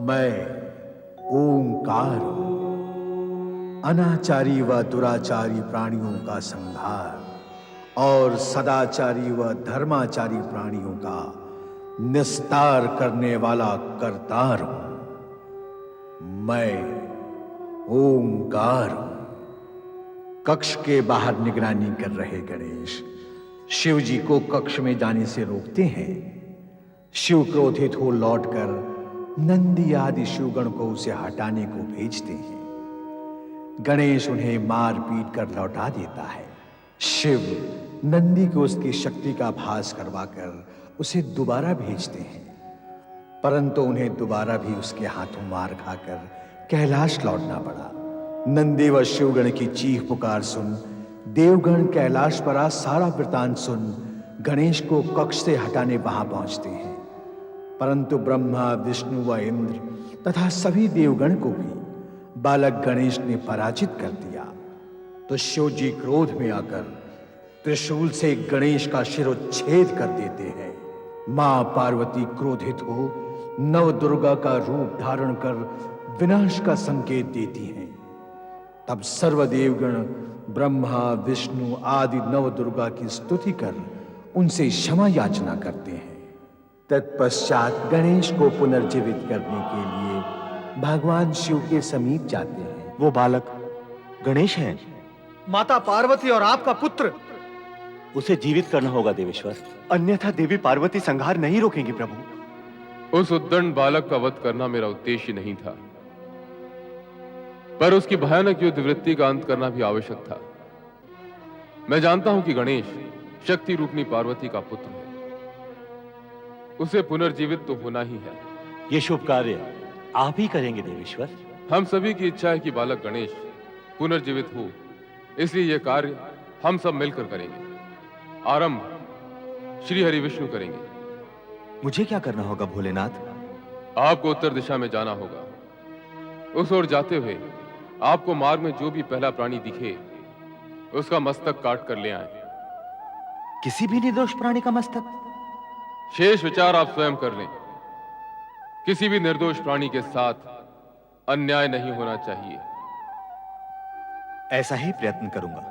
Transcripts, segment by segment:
मैं ओंकार हूं, अनाचारी व दुराचारी प्राणियों का संहार और सदाचारी व धर्माचारी प्राणियों का निस्तार करने वाला करतार हूं। मैं ओंकार हूं। कक्ष के बाहर निगरानी कर रहे गणेश शिव जी को कक्ष में जाने से रोकते हैं। शिव क्रोधित हो लौटकर नंदी आदि शिवगण को उसे हटाने को भेजते हैं। गणेश उन्हें मार पीट कर लौटा देता है। शिव नंदी को उसकी शक्ति का भास करवाकर उसे दोबारा भेजते हैं, परंतु उन्हें दोबारा भी उसके हाथों मार खाकर कैलाश लौटना पड़ा। नंदी व शिवगण की चीख पुकार सुन देवगण कैलाश पर आ सारा वृतांत सुन गणेश को कक्ष से हटाने वहां पहुंचते हैं, परंतु ब्रह्मा विष्णु व इंद्र तथा सभी देवगण को भी बालक गणेश ने पराजित कर दिया। तो शिव जी क्रोध में आकर त्रिशूल से गणेश का शिरोच्छेद कर देते हैं। मां पार्वती क्रोधित हो नव दुर्गा का रूप धारण कर विनाश का संकेत देती हैं। तब सर्वदेवगण ब्रह्मा विष्णु आदि नव दुर्गा की स्तुति कर उनसे क्षमा याचना करते हैं। तत्पश्चात गणेश को पुनर्जीवित करने के लिए भगवान शिव के समीप जाते हैं। वो बालक गणेश है? माता पार्वती और आपका पुत्र। उसे जीवित करना होगा देवेश्वर, अन्यथा देवी पार्वती संहार नहीं रोकेंगी प्रभु। उस उद्दंड बालक का वध करना मेरा उद्देश्य नहीं था, पर उसकी भयानक युद्ध वृत्ति का अंत करना भी आवश्यक था। मैं जानता हूं कि गणेश शक्ति रूपनी पार्वती का पुत्र है, उसे पुनर्जीवित तो होना ही है। ये शुभ कार्य आप ही करेंगे देवेश्वर। हम सभी की इच्छा है कि बालक गणेश पुनर्जीवित हो, इसलिए यह कार्य हम सब मिलकर करेंगे। आरंभ श्री हरि विष्णु करेंगे। मुझे क्या करना होगा भोलेनाथ? आपको उत्तर दिशा में जाना होगा। उस ओर जाते हुए आपको मार्ग में जो भी पहला प्राणी दिखे उसका मस्तक काट कर ले आए। किसी भी निर्दोष प्राणी का मस्तक? शेष विचार आप स्वयं कर लें। किसी भी निर्दोष प्राणी के साथ अन्याय नहीं होना चाहिए। ऐसा ही प्रयत्न करूंगा।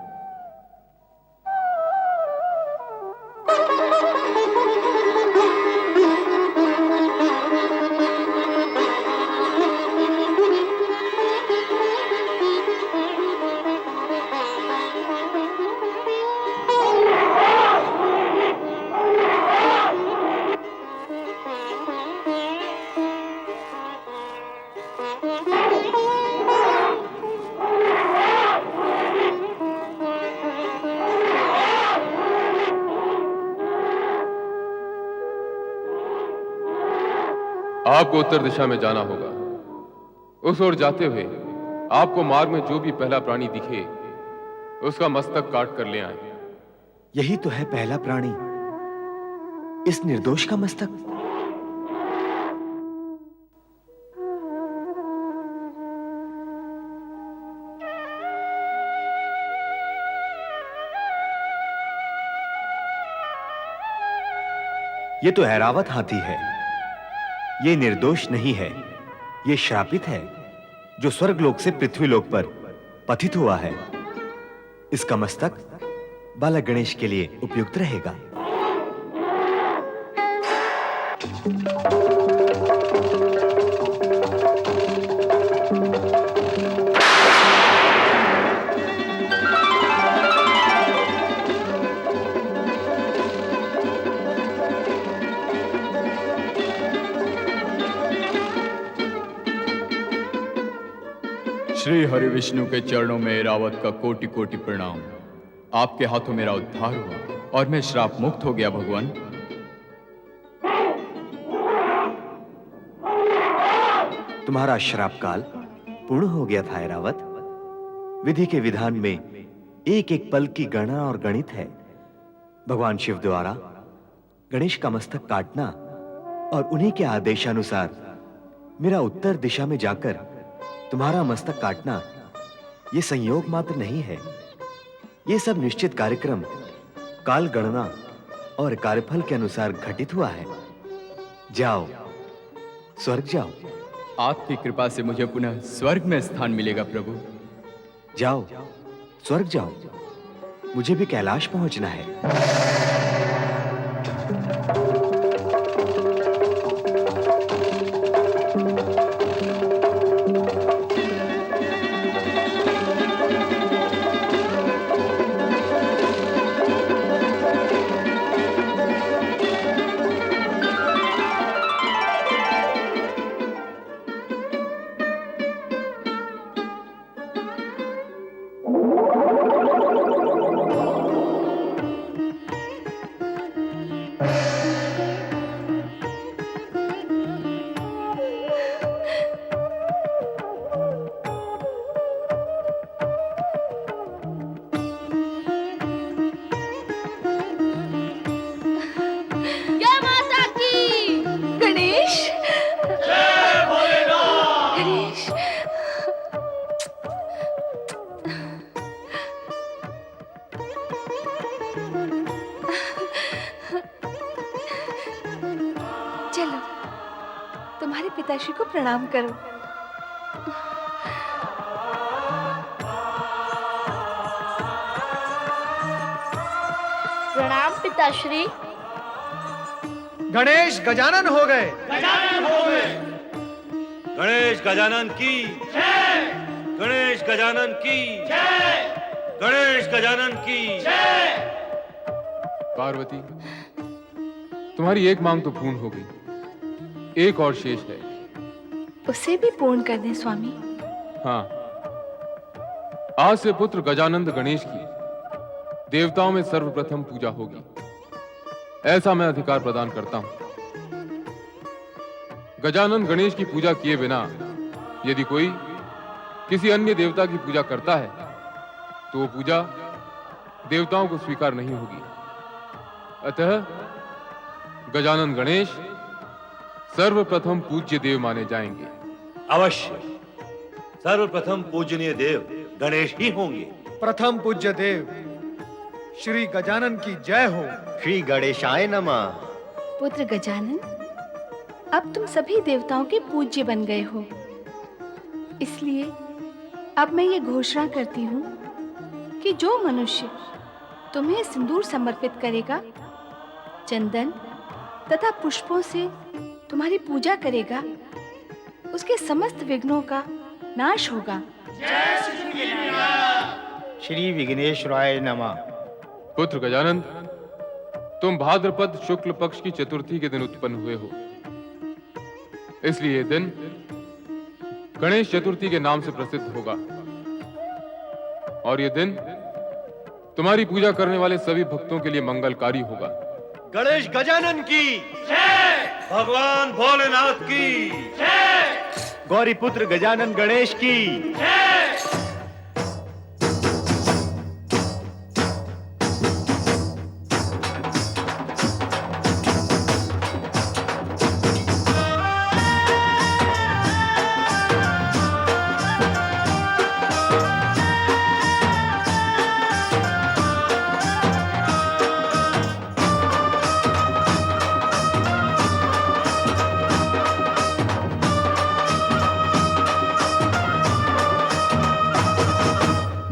आपको उत्तर दिशा में जाना होगा। उस ओर जाते हुए आपको मार्ग में जो भी पहला प्राणी दिखे उसका मस्तक काट कर ले आए। यही तो है पहला प्राणी, इस निर्दोष का मस्तक। ये तो ऐरावत हाथी है। ये निर्दोष नहीं है, ये श्रापित है जो स्वर्गलोक से पृथ्वीलोक पर पतित हुआ है। इसका मस्तक बालक गणेश के लिए उपयुक्त रहेगा। श्री हरि विष्णु के चरणों में ऐरावत का कोटि कोटि प्रणाम। आपके हाथों मेरा उद्धार हुआ और मैं श्राप मुक्त हो गया भगवान। तुम्हारा श्राप काल पूर्ण हो गया था ऐरावत। विधि के विधान में एक एक पल की गणना और गणित है। भगवान शिव द्वारा गणेश का मस्तक काटना और उन्हीं के आदेशानुसार मेरा उत्तर दिशा में जाकर तुम्हारा मस्तक काटना, यह संयोग मात्र नहीं है। यह सब निश्चित कार्यक्रम, काल गणना और कार्यफल के अनुसार घटित हुआ है। जाओ, स्वर्ग जाओ, आपकी कृपा से मुझे पुनः स्वर्ग में स्थान मिलेगा प्रभु। जाओ, स्वर्ग जाओ, मुझे भी कैलाश पहुंचना है। जय माता की। गणेश, गणेश, चलो तुम्हारे पिताश्री को प्रणाम करो। प्रणाम पिताश्री। गणेश गजानन हो गए। गणेश गजानन की जय। गणेश गजानन की जय। गणेश गजानन की जय। पार्वती, तुम्हारी एक मांग तो पूर्ण हो गई, एक और शेष है। उसे भी पूर्ण कर दें स्वामी। हाँ, आज से पुत्र गजानंद गणेश की देवताओं में सर्वप्रथम पूजा होगी, ऐसा मैं अधिकार प्रदान करता हूं। गजानंद गणेश की पूजा किए बिना यदि कोई किसी अन्य देवता की पूजा करता है तो वो पूजा देवताओं को स्वीकार नहीं होगी। अतः गजानन गणेश सर्वप्रथम पूज्य देव माने जाएंगे। अवश्य सर्वप्रथम पूजनीय देव गणेश ही होंगे। प्रथम पूज्य देव श्री गजानन की जय हो। श्री गणेशाय नमः। पुत्र गजानन, अब तुम सभी देवताओं के पूज्य बन गए हो, इसलिए अब मैं ये घोषणा करती हूँ कि जो मनुष्य तुम्हें सिंदूर समर्पित करेगा, चंदन तथा पुष्पों से तुम्हारी पूजा करेगा, उसके समस्त विघ्नों का नाश होगा। श्री विघ्नेश्वराय नमः। पुत्र गजानन, तुम भाद्रपद शुक्ल पक्ष की चतुर्थी के दिन उत्पन्न हुए हो, इसलिए यह दिन गणेश चतुर्थी के नाम से प्रसिद्ध होगा। और यह दिन तुम्हारी पूजा करने वाले सभी भक्तों के लिए मंगलकारी होगा। गणेश गजानन की जय। भगवान भोलेनाथ की जय। गौरी पुत्र गजानन गणेश की जय।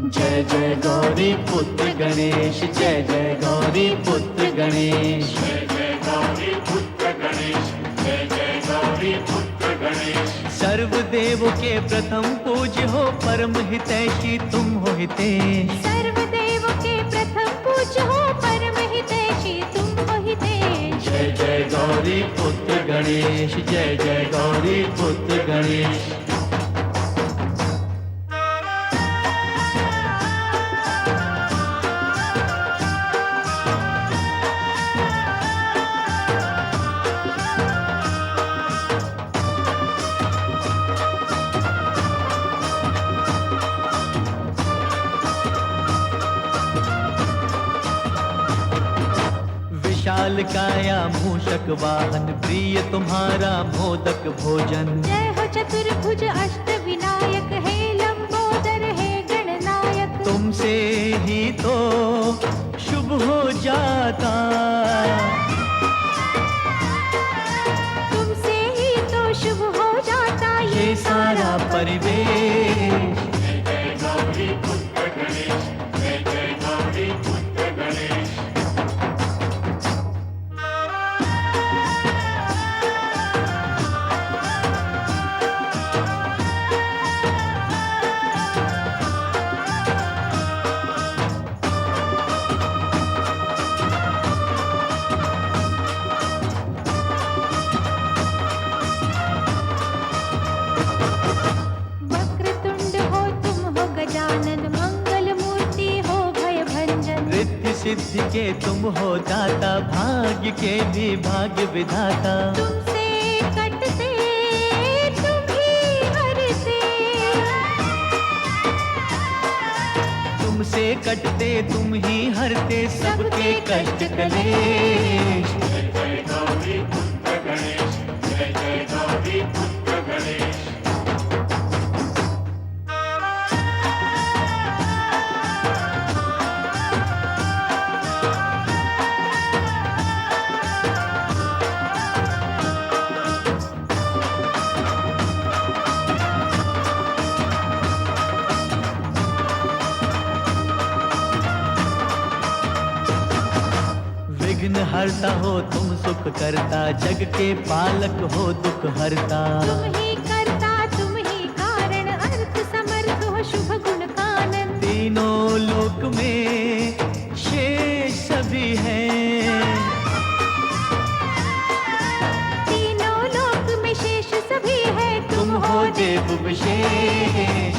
जय जय गौरी पुत्र गणेश, जय जय गौरी पुत्र गणेश, जय जय गौरी पुत्र गणेश, जय जय गौरी पुत्र गणेश। सर्वदेव के प्रथम पूज्य हो, परम हितैषी तुम हो हितेश। सर्वदेव के प्रथम पूज्य हो, परम हितैषी तुम हो हितेश। जय जय गौरी पुत्र गणेश, जय जय गौरी पुत्र गणेश। विशाल काया मूषक वाहन, प्रिय तुम्हारा मोदक भोजन। जय हो चतुर्भुज अष्ट विनायक, हे लंबोदर हे गणनायक। तुमसे ही तो शुभ हो जाता, तुमसे ही तो शुभ हो जाता नाचे सारा परिवेश। वक्रतुंड हो तुम हो गजानन, मंगल मूर्ति हो भय भंजन। रिद्धि सिद्धि के तुम हो दाता, भाग्य के भी भाग्य विधाता। तुमसे कटते तुम ही हरते, तुमसे कटते तुम ही हरते सबके कष्ट कलेश। विघ्न हरता हो तुम सुख करता, जग के पालक हो दुख हरता। तुम ही करता तुम ही कारण, अर्थ समर्थ हो शुभ गुण कानन। तीनों लोक में शेष सभी हैं, तीनों लोक में शेष सभी है, तुम हो देव विशेष।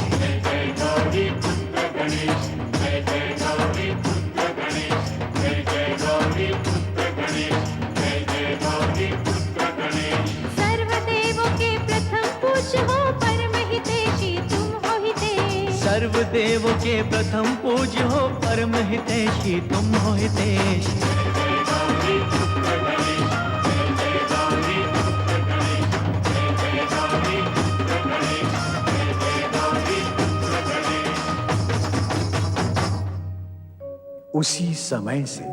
सर्वदेवों के प्रथम पूज्य हो, परम हितैषी तुम हो हितेश। सर्वदेव के प्रथम पूज्य हो, परम हितैषी तुम हो हितेश। उसी समय से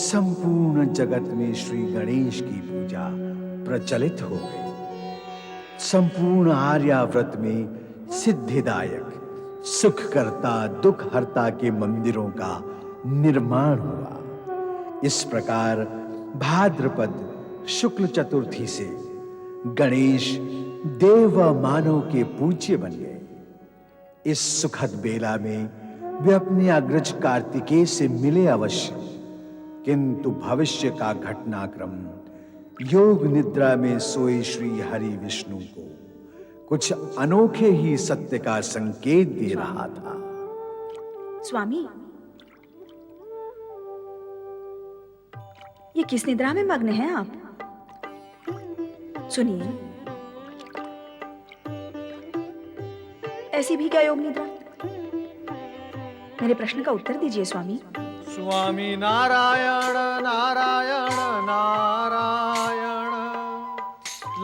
संपूर्ण जगत में श्री गणेश की पूजा प्रचलित हो गई। संपूर्ण आर्यावर्त में सिद्धिदायक, सुखकर्ता, दुख हरता के मंदिरों का निर्माण हुआ। इस प्रकार भाद्रपद शुक्ल चतुर्थी से गणेश देव व मानव के पूज्य बन गए। इस सुखद बेला में वे अपने अग्रज कार्तिकेय से मिले अवश्य, किंतु भविष्य का घटनाक्रम योग निद्रा में सोए श्री हरि विष्णु को कुछ अनोखे ही सत्य का संकेत दे रहा था। स्वामी, ये किस निद्रा में मग्न हैं आप? सुनिए, ऐसी भी क्या योग निद्रा? मेरे प्रश्न का उत्तर दीजिए स्वामी। स्वामी नारायण नारायण नारायण,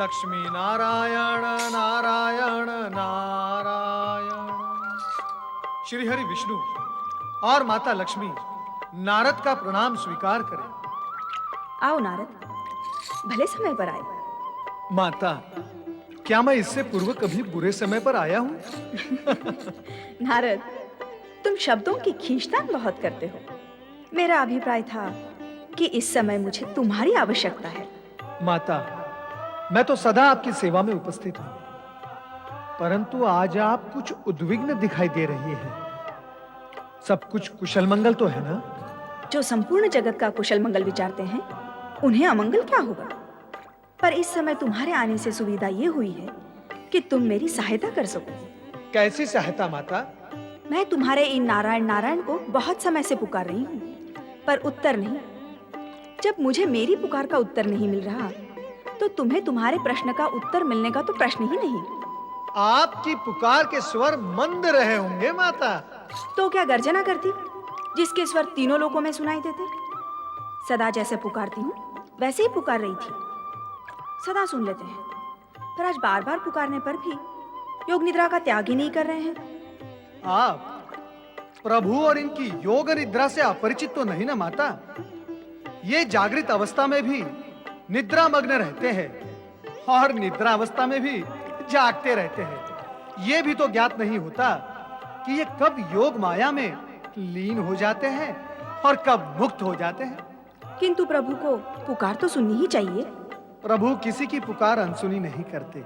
लक्ष्मी नारायण नारायण नारायण। श्री हरि विष्णु और माता लक्ष्मी नारद का प्रणाम स्वीकार करें। आओ नारद, भले समय पर आए। माता, क्या मैं इससे पूर्व कभी बुरे समय पर आया हूं? नारद, तुम शब्दों की खींचतान बहुत करते हो। मेरा अभिप्राय था कि इस समय मुझे तुम्हारी आवश्यकता है। माता, मैं तो सदा आपकी सेवा में उपस्थित हूं, परंतु आज आप कुछ उद्विग्न दिखाई दे रही हैं। सब कुछ कुशल मंगल तो है ना? जो संपूर्ण जगत का कुशल मंगल विचारते हैं, उन्हें अमंगल क्या होगा? पर इस समय तुम्हारे आने से सुविधा ये हुई है कि तुम मेरी सहायता कर सको। कैसी सहायता माता? मैं तुम्हारे इन नारायण नारायण को बहुत समय से पुकार रही हूँ, पर उत्तर नहीं। जब मुझे मेरी पुकार का उत्तर नहीं मिल रहा, तो तुम्हें तुम्हारे प्रश्न का उत्तर मिलने का तो प्रश्न ही नहीं। आपकी पुकार के स्वर मंद रहे होंगे माता। तो क्या गर्जना करती, जिसके स्वर तीनों लोकों में सुनाई देते? सदा जैसे पुकारती हूँ वैसे ही पुकार रही थी। सदा सुन लेते हैं, पर आज बार बार पुकारने पर भी योग निद्रा का त्याग ही नहीं कर रहे हैं। आप प्रभु और इनकी योग निद्रा से अपरिचित तो नहीं ना माता? ये जागृत अवस्था में भी निद्रा मग्न रहते हैं और निद्रा अवस्था में भी जागते रहते हैं। ये भी तो ज्ञात नहीं होता कि ये कब योग माया में लीन हो जाते हैं और कब मुक्त हो जाते हैं। किंतु प्रभु को पुकार तो सुननी ही चाहिए। प्रभु किसी की पुकार अनसुनी नहीं करते।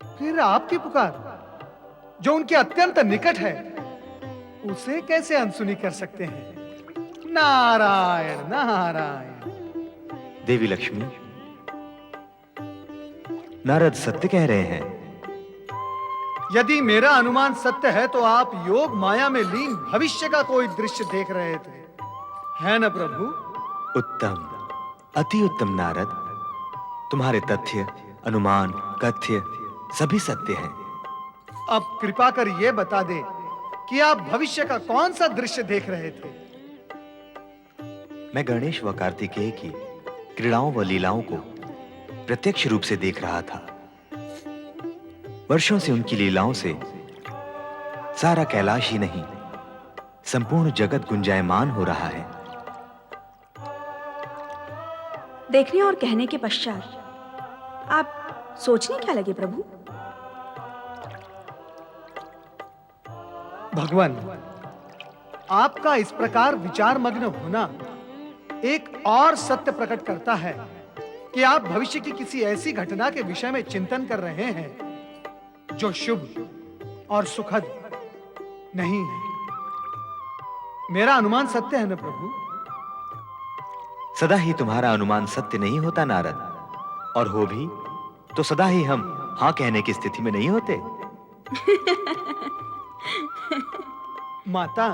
फिर आपकी पुकार जो उनके अत्यंत निकट है, उसे कैसे अनसुनी कर सकते हैं? नारायण नारायण। देवी लक्ष्मी, नारद सत्य कह रहे हैं। यदि मेरा अनुमान सत्य है तो आप योग माया में लीन भविष्य का कोई दृश्य देख रहे थे, है न प्रभु? उत्तम, अति उत्तम नारद। तुम्हारे तथ्य, अनुमान, कथ्य सभी सत्य हैं। अब कृपा कर यह बता दे कि आप भविष्य का कौन सा दृश्य देख रहे थे? मैं गणेश व कार्तिकेय की क्रीड़ाओं व लीलाओं को प्रत्यक्ष रूप से देख रहा था। वर्षों से उनकी लीलाओं से सारा कैलाश ही नहीं, संपूर्ण जगत गुंजायमान हो रहा है। देखने और कहने के पश्चात आप सोचने क्या लगे प्रभु? भगवान, आपका इस प्रकार विचार मग्न होना एक और सत्य प्रकट करता है कि आप भविष्य की किसी ऐसी घटना के विषय में चिंतन कर रहे हैं जो शुभ और सुखद नहीं है। मेरा अनुमान सत्य है न प्रभु? सदा ही तुम्हारा अनुमान सत्य नहीं होता नारद, और हो भी तो सदा ही हम हां कहने की स्थिति में नहीं होते। माता,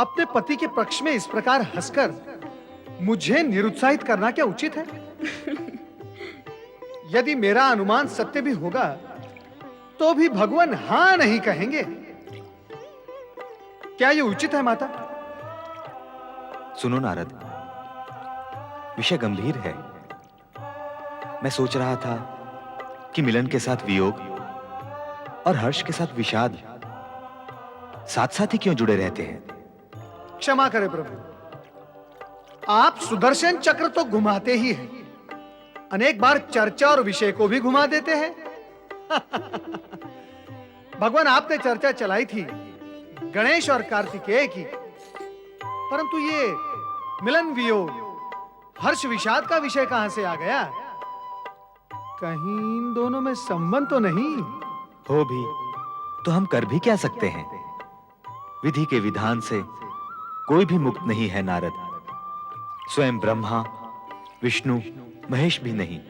अपने पति के पक्ष में इस प्रकार हंसकर मुझे निरुत्साहित करना क्या उचित है? यदि मेरा अनुमान सत्य भी होगा तो भी भगवान हां नहीं कहेंगे। क्या यह उचित है माता? सुनो नारद, विषय गंभीर है। मैं सोच रहा था कि मिलन के साथ वियोग और हर्ष के साथ विषाद साथ साथ ही क्यों जुड़े रहते हैं? क्षमा करें प्रभु, आप सुदर्शन चक्र तो घुमाते ही हैं, अनेक बार चर्चा और विषय को भी घुमा देते हैं। भगवान, आपने चर्चा चलाई थी गणेश और कार्तिकेय की, परंतु ये मिलन वियोग हर्ष विषाद का विषय कहां से आ गया? कहीं इन दोनों में संबंध तो नहीं? हो भी तो हम कर भी क्या सकते हैं? विधि के विधान से कोई भी मुक्त नहीं है नारद। स्वयं ब्रह्मा, विष्णु, महेश भी नहीं।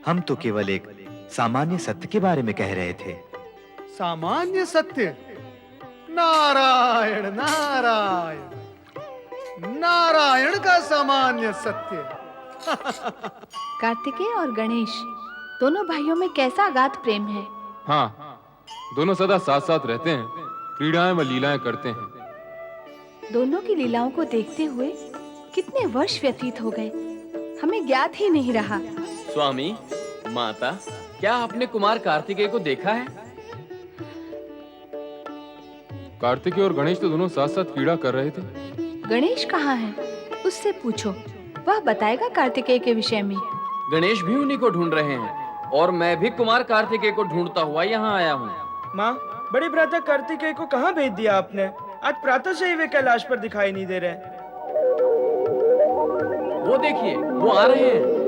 हम तो केवल एक सामान्य सत्य के बारे में कह रहे थे। सामान्य सत्य? नारायण नारायण, नारायण का सामान्य सत्य। कार्तिकेय और गणेश दोनों भाइयों में कैसा अगाध प्रेम है। हाँ, दोनों सदा साथ साथ रहते हैं, क्रीड़ाएं व लीलाएं करते हैं। दोनों की लीलाओं को देखते हुए कितने वर्ष व्यतीत हो गए, हमें ज्ञात ही नहीं रहा। स्वामी, माता, क्या आपने कुमार कार्तिकेय को देखा है? कार्तिकेय और गणेश तो दोनों साथ साथ क्रीड़ा कर रहे थे। गणेश कहाँ है? उससे पूछो, वह बताएगा कार्तिकेय के विषय में। गणेश भी उन्हीं को ढूंढ रहे हैं और मैं भी कुमार कार्तिकेय को ढूंढता हुआ यहाँ आया हूँ। माँ, बड़े भ्राता कार्तिकेय को कहाँ भेज दिया आपने? आज प्रातः से ही वे कैलाश पर दिखाई नहीं दे रहे। वो देखिए, वो आ रहे हैं।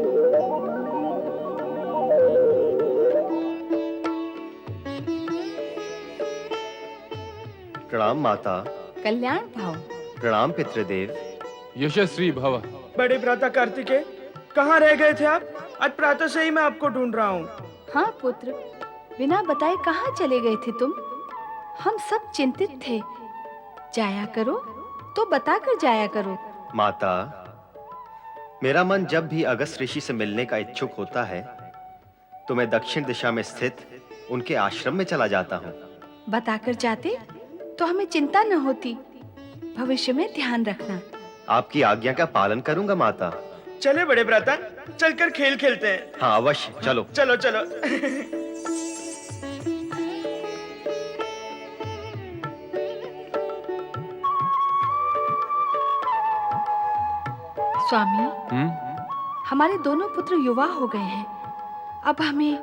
प्रणाम माता। कल्याण भाव। प्रणाम पितृदेव। यशस्वी भव। बड़े भ्राता कार्तिकेय, कहाँ रह गए थे आप? आज प्रातः से ही मैं आपको ढूंढ रहा हूँ। हाँ पुत्र, बिना बताए कहाँ चले गए थे तुम? हम सब चिंतित थे। जाया करो तो बताकर जाया करो। माता, मेरा मन जब भी अगस्त ऋषि से मिलने का इच्छुक होता है तो मैं दक्षिण दिशा में स्थित उनके आश्रम में चला जाता हूँ। बताकर जाते तो हमें चिंता न होती। भविष्य में ध्यान रखना। आपकी आज्ञा का पालन करूंगा माता। चले बड़े भ्राता, चलकर खेल खेलते हैं। हाँ अवश्य, चलो चलो चलो। स्वामी, हमारे दोनों पुत्र युवा हो गए हैं। अब हमें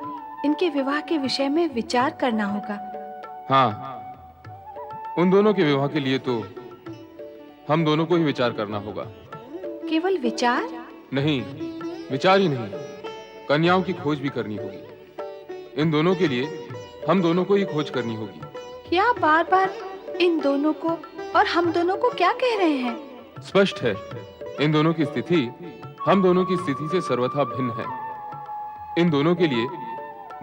इनके विवाह के विषय में विचार करना होगा। हाँ, उन दोनों के विवाह के लिए तो हम दोनों को ही विचार करना होगा। केवल विचार? नहीं, विचार ही नहीं, कन्याओं की खोज भी करनी होगी। इन दोनों के लिए हम दोनों को ही खोज करनी होगी। क्या बार बार इन दोनों को और हम दोनों को क्या कह रहे हैं? स्पष्ट है, इन दोनों की स्थिति हम दोनों की स्थिति से सर्वथा भिन्न है। इन दोनों के लिए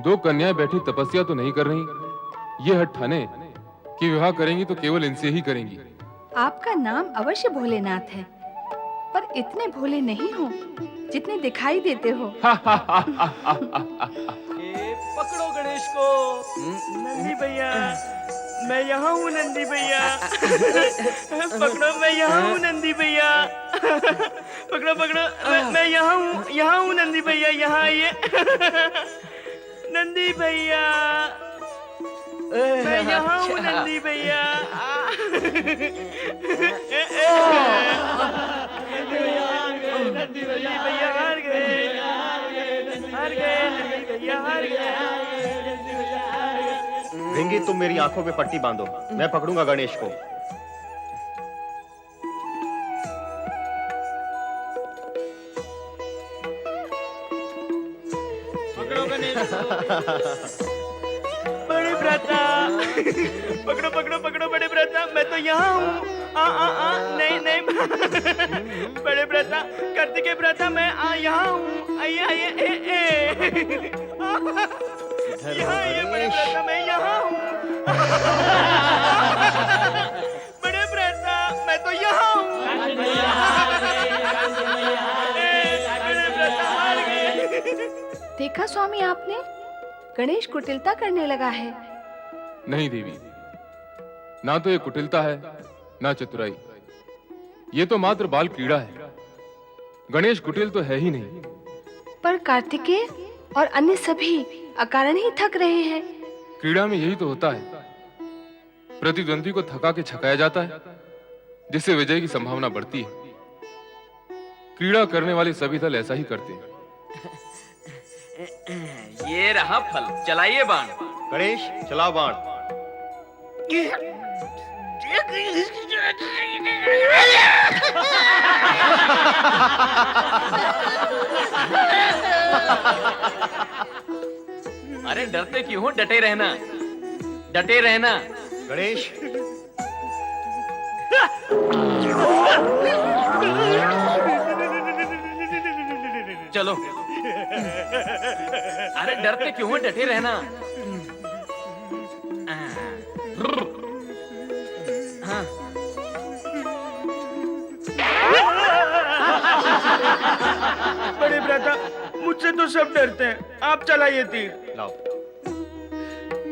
दो कन्याएं बैठी तपस्या तो नहीं कर रही। ये हठ ठाने कि विवाह करेंगी तो केवल इनसे ही करेंगी। आपका नाम अवश्य भोलेनाथ है, पर इतने भोले नहीं हो जितने दिखाई देते हो। पकड़ो गणेश को। नंदी भैया, मैं यहाँ हूँ नंदी भैया। पकड़ो, मैं यहाँ हूँ नंदी भैया। पकड़ो पकड़ो, मैं यहाँ हूँ नंदी भैया, यहाँ आइए। नंदी भैया, मैं यहाँ हूँ नंदी भैया। नंदी भैया हार गए, हार गए, नंदी भैया हार गए। भिंगी, तुम मेरी आंखों पे पट्टी बांधो, मैं पकड़ूंगा गणेश को। पकड़ो गणेश को। बड़े भ्राता, पकड़ो पकड़ो पकड़ो बड़े भ्राता, मैं तो यहाँ हूँ। नहीं नहीं, बड़े भ्राता, कार्तिकेय भ्राता, मैं यहाँ हूँ। आइए आइए। यहाँ आइए बड़े भ्राता, मैं यहाँ हूँ। बड़े भ्राता, मैं तो यहाँ हूँ। बड़े भ्राता हार गए। देखा स्वामी आपने, गणेश कुटिलता करने लगा है। नहीं देवी, ना तो ये कुटिलता है ना चतुराई, ये तो मात्र बाल क्रीड़ा है। गणेश कुटिल तो है ही नहीं। पर कार्तिकेय और अन्य सभी अकारण ही थक रहे हैं। क्रीड़ा में यही तो होता है, प्रतिद्वंदी को थका के छकाया जाता है, जिससे विजय की संभावना बढ़ती है। क्रीड़ा करने वाले सभी दल ऐसा ही करते हैं। ये रहा फल, चलाइए बाण। गणेश, चलाओ बाण। अरे डरते क्यों हो, डटे रहना, डटे रहना। गणेश, चलो। अरे डरते क्यों हो, डटे रहना। हाँ। बड़े भ्राता, मुझसे तो सब डरते हैं, आप चलाइए तीर। लाओ।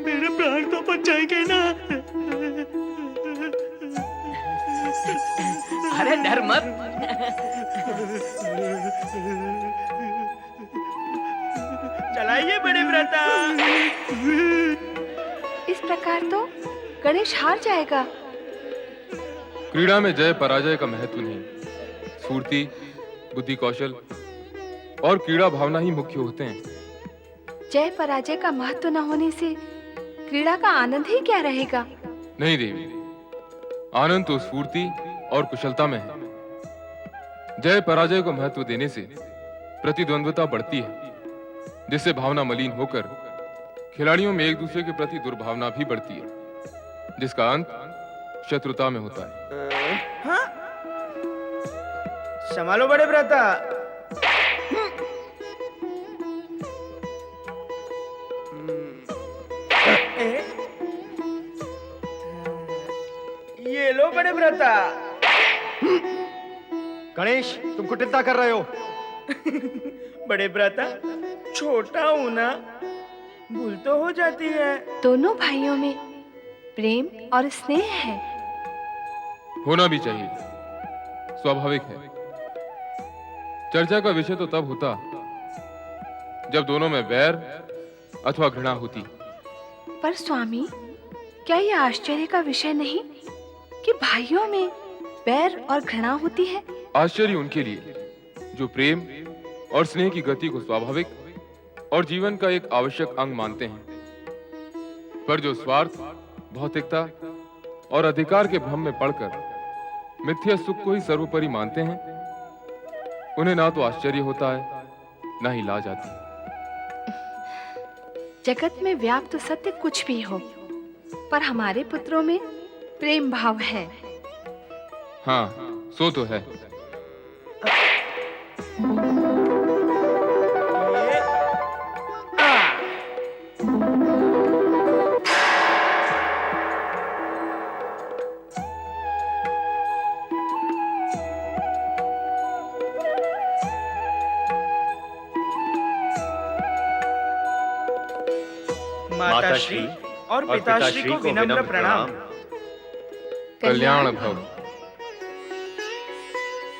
मेरे प्राण तो बच जाएंगे ना। अरे डर मत। चलाइए बड़े भ्राता। इस प्रकार तो गणेश हार जाएगा। क्रीड़ा में जय पराजय का महत्व नहीं, स्फूर्ति, बुद्धि, कौशल और क्रीड़ा भावना ही मुख्य होते हैं। जय पराजय का महत्व न होने से क्रीड़ा का आनंद ही क्या रहेगा? नहीं देवी, आनंद तो स्फूर्ति और कुशलता में है। जय पराजय को महत्व देने से प्रतिद्वंद्विता बढ़ती है, जिससे भावना मलिन होकर खिलाड़ियों में एक दूसरे के प्रति दुर्भावना भी बढ़ती है, जिसका अंत शत्रुता में होता है। हाँ? संभालो बड़े भ्राता। ये लो बड़े भ्राता। गणेश, तुम कुटिलता कर रहे हो। बड़े भ्राता, छोटा हूं ना, भूल तो हो जाती है। दोनों भाइयों में प्रेम और स्नेह है। होना भी चाहिए, स्वाभाविक है। चर्चा का विषय तो तब होता जब दोनों में वैर अथवा घृणा होती। पर स्वामी, क्या यह आश्चर्य का विषय नहीं कि भाइयों में बैर और घृणा होती है? आश्चर्य उनके लिए जो प्रेम और स्नेह की गति को स्वाभाविक और जीवन का एक आवश्यक अंग मानते हैं, पर जो स्वार्थ, भौतिकता और अधिकार के भ्रम में पड़कर मिथ्या सुख को ही सर्वोपरि मानते हैं, उन्हें ना तो आश्चर्य होता है, ना ही लाज आती। जगत में व्याप्त सत्य कुछ भी हो, पर हमारे पुत्रों में प्रेम भाव है। हाँ, सो तो है। माताश्री और पिताश्री को विनम्र प्रणाम। कल्याण भव।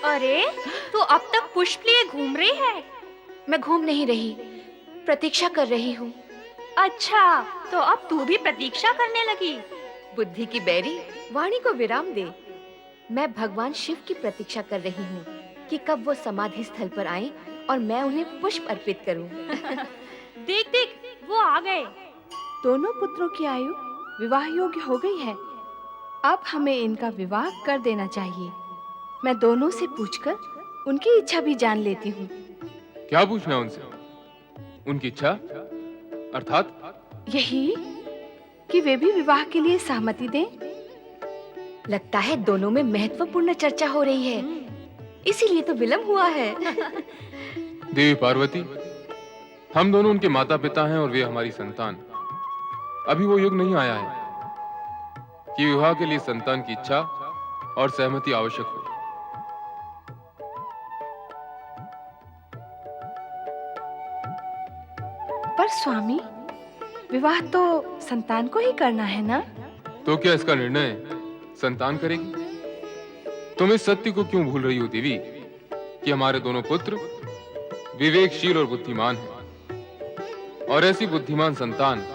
अरे तू अब तक पुष्प लिए घूम रही है? मैं घूम नहीं रही, प्रतीक्षा कर रही हूँ। अच्छा, तो अब तू भी प्रतीक्षा करने लगी? बुद्धि की बैरी, वाणी को विराम दे। मैं भगवान शिव की प्रतीक्षा कर रही हूँ कि कब वो समाधि स्थल पर आए और मैं उन्हें पुष्प अर्पित करूँ। देख देख, वो आ गए। दोनों पुत्रों की आयु विवाह योग्य हो गई है। अब हमें इनका विवाह कर देना चाहिए। मैं दोनों से पूछकर उनकी इच्छा भी जान लेती हूँ। क्या पूछना उनसे? उनकी इच्छा अर्थात यही कि वे भी विवाह के लिए सहमति दें। लगता है दोनों में महत्वपूर्ण चर्चा हो रही है, इसीलिए तो विलंब हुआ है। देवी पार्वती, हम दोनों उनके माता पिता हैं और वे हमारी संतान। अभी वो युग नहीं आया है कि विवाह के लिए संतान की इच्छा और सहमति आवश्यक हो। पर स्वामी, विवाह तो संतान को ही करना है ना? तो क्या इसका निर्णय संतान करेगी? तुम इस सत्य को क्यों भूल रही हो देवी कि हमारे दोनों पुत्र विवेकशील और बुद्धिमान हैं, और ऐसी बुद्धिमान संतान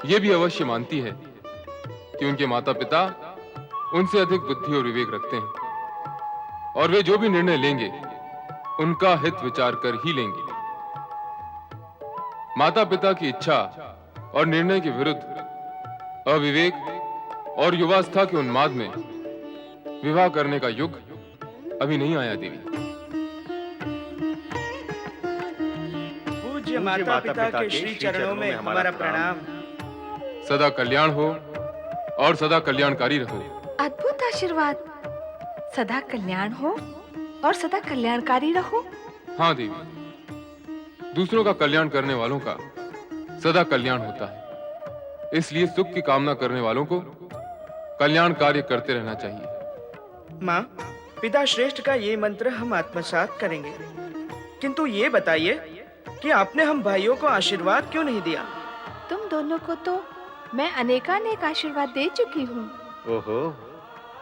ये भी अवश्य मानती है कि उनके माता पिता उनसे अधिक बुद्धि और विवेक रखते हैं, और वे जो भी निर्णय लेंगे उनका हित विचार कर ही लेंगे। माता पिता की इच्छा और निर्णय के विरुद्ध अविवेक और युवावस्था के उन्माद में विवाह करने का युग अभी नहीं आया देवी। पूज्य माता पिता के श्री चरणों में हमारा प्रणाम। सदा कल्याण हो और सदा कल्याणकारी रहो। अद्भुत आशीर्वाद। सदा कल्याण हो और सदा कल्याणकारी रहो। हाँ देवी, दूसरों का कल्याण करने वालों का सदा कल्याण होता है, इसलिए सुख की कामना करने वालों को कल्याण कार्य करते रहना चाहिए। माँ, पिता श्रेष्ठ का ये मंत्र हम आत्मसात करेंगे, किंतु ये बताइए कि आपने हम भाइयों को आशीर्वाद क्यों नहीं दिया? तुम दोनों को तो मैं अनेकानेक आशीर्वाद दे चुकी हूँ। ओहो,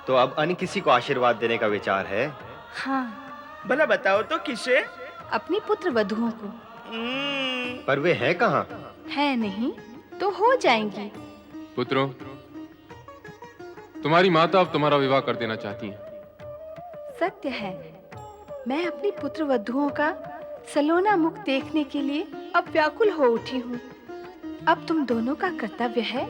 तो अब अन्य किसी को आशीर्वाद देने का विचार है? हाँ। भला बताओ तो किसे? अपनी पुत्र वधुओं को। पर वे हैं कहाँ? है नहीं तो हो जाएंगी। पुत्रों, तुम्हारी माता अब तुम्हारा विवाह कर देना चाहती हैं। सत्य है, मैं अपनी पुत्र वधुओं का सलोना मुख देखने के लिए अब व्याकुल हो उठी हूँ। अब तुम दोनों का कर्तव्य है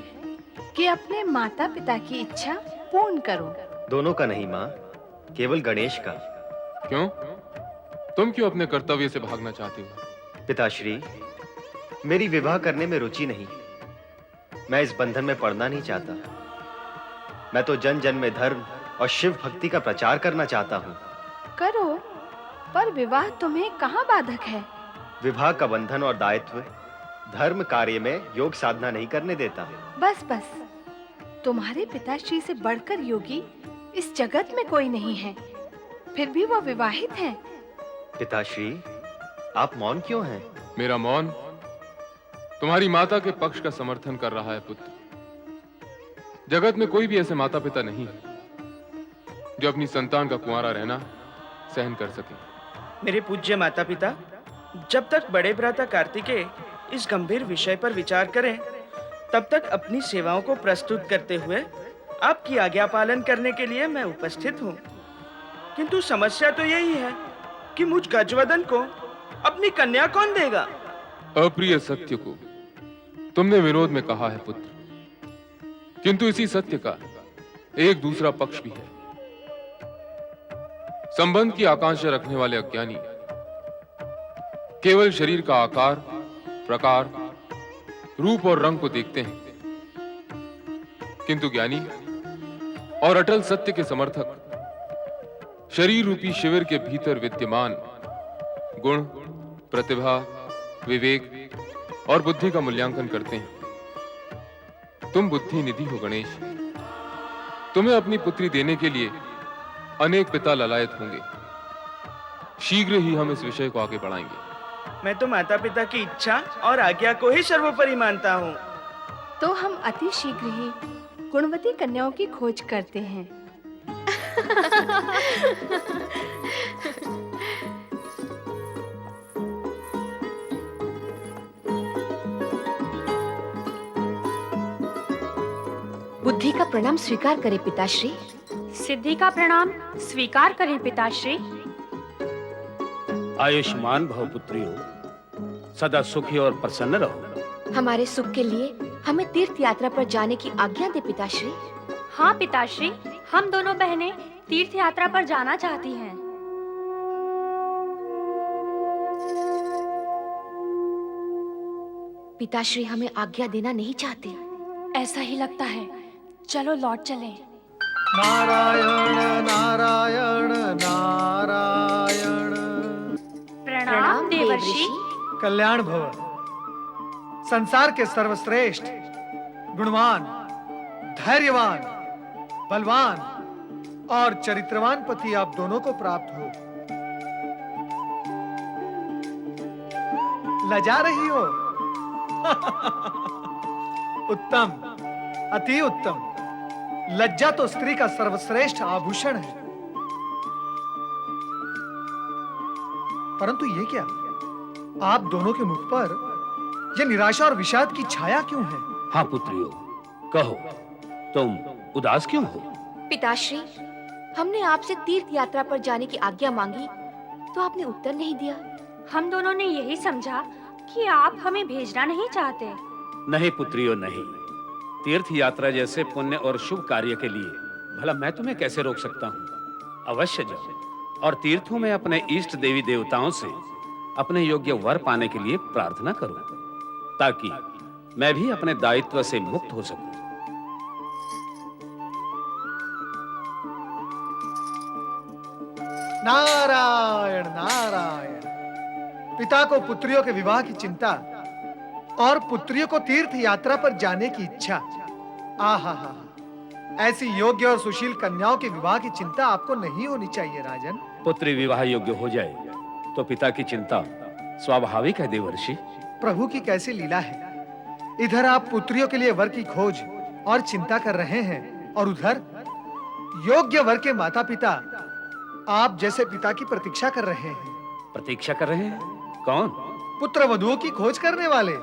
कि अपने माता पिता की इच्छा पूर्ण करो। दोनों का नहीं माँ, केवल गणेश का। क्यों? तुम क्यों अपने कर्तव्य से भागना चाहती हो? पिताश्री, मेरी विवाह करने में रुचि नहीं। मैं इस बंधन में पड़ना नहीं चाहता। मैं तो जन जन में धर्म और शिव भक्ति का प्रचार करना चाहता हूँ। करो, पर विवाह तुम्हें कहाँ बाधक है? विवाह का बंधन और दायित्व धर्म कार्य में योग साधना नहीं करने देता। बस बस, तुम्हारे पिताश्री से बढ़कर योगी इस जगत में कोई नहीं है, फिर भी वो विवाहित हैं। पिताश्री, आप मौन क्यों हैं? मेरा मौन तुम्हारी माता के पक्ष का समर्थन कर रहा है पुत्र। जगत में कोई भी ऐसे माता पिता नहीं है जो अपनी संतान का कुंवारा रहना सहन कर सके। मेरे पूज्य माता पिता, जब तक बड़े भ्राता कार्तिकेय इस गंभीर विषय पर विचार करें, तब तक अपनी सेवाओं को प्रस्तुत करते हुए आपकी आज्ञा पालन करने के लिए मैं उपस्थित हूँ। किंतु समस्या तो यही है कि मुझ गजवदन को अपनी कन्या कौन देगा? अप्रिय सत्य को तुमने विरोध में कहा है पुत्र, किंतु इसी सत्य का एक दूसरा पक्ष भी है। संबंध की आकांक्षा रखने वाले अज्ञानी केवल शरीर का आकार, प्रकार, रूप और रंग को देखते हैं, किंतु ज्ञानी और अटल सत्य के समर्थक शरीर रूपी शिविर के भीतर विद्यमान गुण, प्रतिभा, विवेक और बुद्धि का मूल्यांकन करते हैं। तुम बुद्धि निधि हो गणेश। तुम्हें अपनी पुत्री देने के लिए अनेक पिता ललायत होंगे। शीघ्र ही हम इस विषय को आगे बढ़ाएंगे। मैं तो माता पिता की इच्छा और आज्ञा को ही सर्वोपरि मानता हूँ। तो हम अति शीघ्र ही गुणवती कन्याओं की खोज करते हैं। बुद्धि का प्रणाम स्वीकार करें पिताश्री। सिद्धि का प्रणाम स्वीकार करें पिताश्री। आयुष्मान भव पुत्रियों, सदा सुखी और प्रसन्न रहो। हमारे सुख के लिए हमें तीर्थ यात्रा पर जाने की आज्ञा दे पिताश्री। हाँ पिताश्री, हम दोनों बहनें तीर्थ यात्रा पर जाना चाहती हैं। पिताश्री हमें आज्ञा देना नहीं चाहते। ऐसा ही लगता है, चलो लौट चलें। नारायण नारायण नारायण। प्रणाम देवर्षि। कल्याण भव। संसार के सर्वश्रेष्ठ, गुणवान, धैर्यवान, बलवान और चरित्रवान पति आप दोनों को प्राप्त हो। लजा रही हो? उत्तम, अति उत्तम। लज्जा तो स्त्री का सर्वश्रेष्ठ आभूषण है। परंतु ये क्या, आप दोनों के मुख पर यह निराशा और विषाद की छाया क्यों है? हाँ पुत्रियों, कहो तुम उदास क्यों हो? पिताश्री, हमने आपसे तीर्थ यात्रा पर जाने की आज्ञा मांगी तो आपने उत्तर नहीं दिया। हम दोनों ने यही समझा कि आप हमें भेजना नहीं चाहते। नहीं पुत्रियों, नहीं। तीर्थ यात्रा जैसे पुण्य और शुभ कार्य के लिए भला मैं तुम्हें कैसे रोक सकता हूँ? अवश्य जाओ और तीर्थों में अपने इष्ट देवी देवताओं से अपने योग्य वर पाने के लिए प्रार्थना करो, ताकि मैं भी अपने दायित्व से मुक्त हो सकूं। नारायण नारायण। पिता को पुत्रियों के विवाह की चिंता और पुत्रियों को तीर्थ यात्रा पर जाने की इच्छा। आहा, ऐसी योग्य और सुशील कन्याओं के विवाह की चिंता आपको नहीं होनी चाहिए राजन। पुत्री विवाह योग्य हो जाए तो पिता की चिंता स्वाभाविक है देवर्षि। प्रभु की कैसी लीला है। इधर आप पुत्रियों के लिए वर की खोज और चिंता कर रहे हैं, और उधर योग्य वर के माता पिता आप जैसे पिता की प्रतीक्षा कर रहे हैं। प्रतीक्षा कर रहे हैं? कौन? पुत्र वधुओं की खोज करने वाले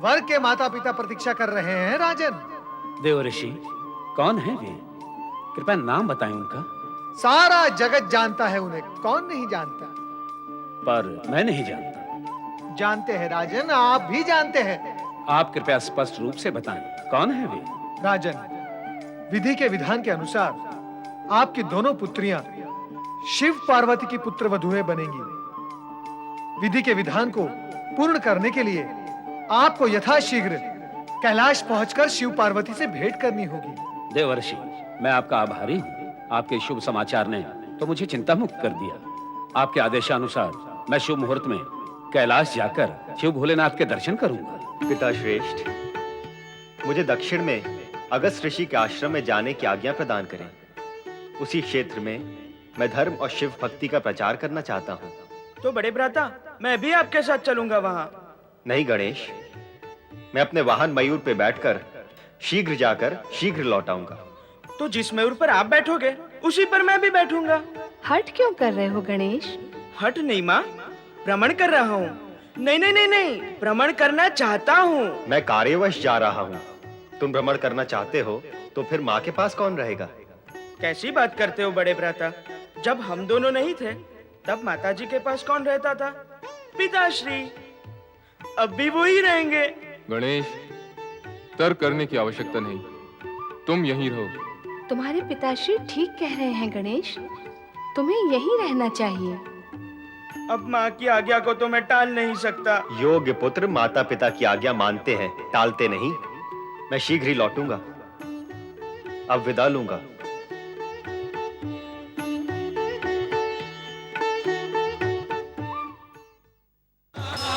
वर के माता पिता प्रतीक्षा कर रहे हैं राजन। देवर्षि, कौन है वे? कृपया नाम बताएं उनका। सारा जगत जानता है उन्हें, कौन नहीं जानता? पर मैं नहीं जानता। जानते हैं राजन, आप भी जानते हैं। आप कृपया स्पष्ट रूप से बताएं, कौन है वे? राजन, विधि के विधान के अनुसार आपकी दोनों पुत्रियां शिव पार्वती की पुत्र वधुएं बनेंगी। विधि के विधान को पूर्ण करने के लिए आपको यथाशीघ्र कैलाश पहुंचकर शिव पार्वती से भेंट करनी होगी। देवर्षि, मैं आपका आभारी हूँ। आपके शुभ समाचार ने तो मुझे चिंता मुक्त कर दिया। आपके आदेशानुसार मैं शुभ मुहूर्त में कैलाश जाकर शिव भोलेनाथ के दर्शन करूंगा। पिता श्रेष्ठ, मुझे दक्षिण में अगस्त ऋषि के आश्रम में जाने की आज्ञा प्रदान करें। उसी क्षेत्र में मैं धर्म और शिव भक्ति का प्रचार करना चाहता हूँ। तो बड़े भ्राता, मैं भी आपके साथ चलूंगा वहाँ। नहीं गणेश, मैं अपने वाहन मयूर पे बैठकर शीघ्र जाकर शीघ्र लौट आऊंगा। तो जिस मयूर पर आप बैठोगे उसी पर मैं भी बैठूंगा। हट क्यों कर रहे हो गणेश? हट नहीं माँ, भ्रमण कर रहा हूँ। नहीं नहीं नहीं नहीं, भ्रमण करना चाहता हूँ। मैं कार्यवश जा रहा हूँ। तुम भ्रमण करना चाहते हो तो फिर माँ के पास कौन रहेगा? कैसी बात करते हो बड़े भ्राता? जब हम दोनों नहीं थे तब माताजी के पास कौन रहता था? पिताश्री। अब भी वो ही रहेंगे। गणेश, तर्क करने की आवश्यकता नहीं, तुम यहीं रहो। तुम्हारे पिताश्री ठीक कह रहे हैं गणेश, तुम्हें यहीं रहना चाहिए। अब माँ की आज्ञा को तो मैं टाल नहीं सकता। योग्य पुत्र माता पिता की आज्ञा मानते हैं, टालते नहीं। मैं शीघ्र ही लौटूंगा। अब विदा लूंगा।